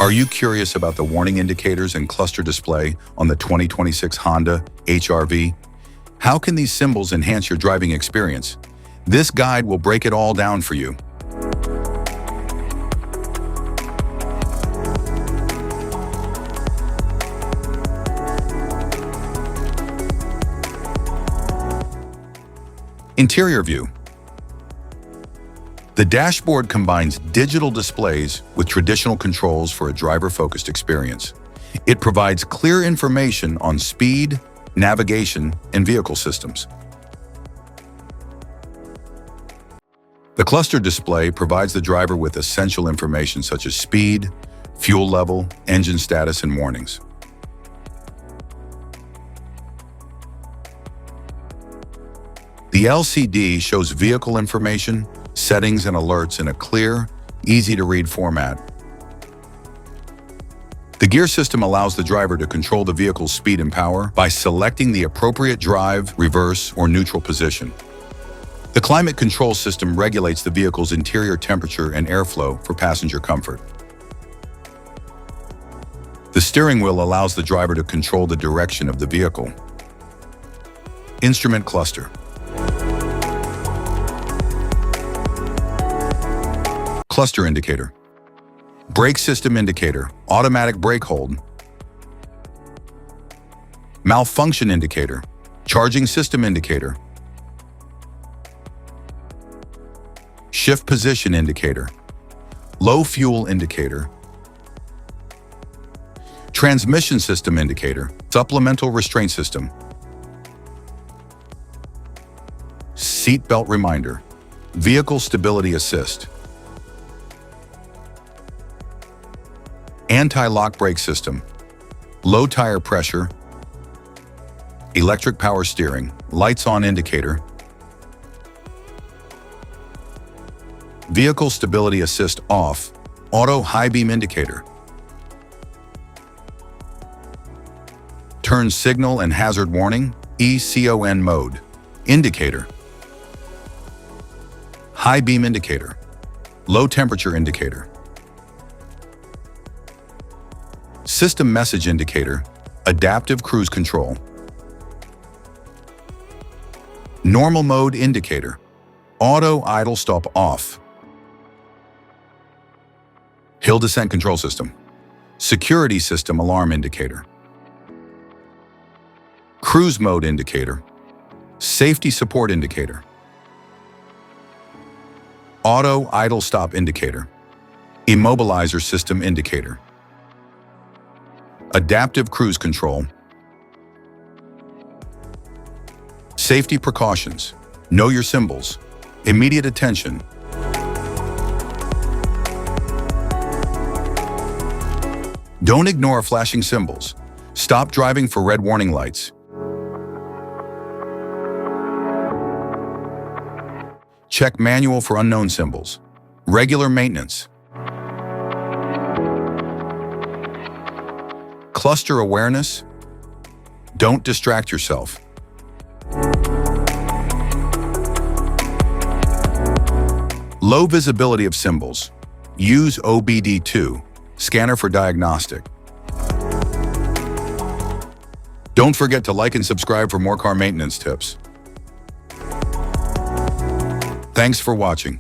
Are you curious about the warning indicators and cluster display on the 2026 Honda HR-V? How can these symbols enhance your driving experience? This guide will break it all down for you. Interior view. The dashboard combines digital displays with traditional controls for a driver-focused experience. It provides clear information on speed, navigation, and vehicle systems. The cluster display provides the driver with essential information such as speed, fuel level, engine status, and warnings. The LCD shows vehicle information, settings, and alerts in a clear, easy-to-read format. The gear system allows the driver to control the vehicle's speed and power by selecting the appropriate drive, reverse, or neutral position. The climate control system regulates the vehicle's interior temperature and airflow for passenger comfort. The steering wheel allows the driver to control the direction of the vehicle. Instrument cluster. Cluster indicator. Brake system indicator, automatic brake hold. Malfunction indicator, charging system indicator. Shift position indicator, low fuel indicator. Transmission system indicator, supplemental restraint system. Seat belt reminder, vehicle stability assist. Anti-lock brake system, low tire pressure, electric power steering, lights on indicator, vehicle stability assist off, auto high beam indicator, turn signal and hazard warning, ECON mode, indicator, high beam indicator, low temperature indicator, system message indicator, adaptive cruise control, normal mode indicator, auto idle stop off, hill descent control system, security system alarm indicator, cruise mode indicator, safety support indicator, auto idle stop indicator, immobilizer system indicator, adaptive cruise control, safety precautions, know your symbols, immediate attention. Don't ignore flashing symbols. Stop driving for red warning lights. Check manual for unknown symbols. Regular maintenance. Cluster awareness. Don't distract yourself. Low visibility of symbols. Use OBD2, scanner for diagnostic. Don't forget to like and subscribe for more car maintenance tips. Thanks for watching.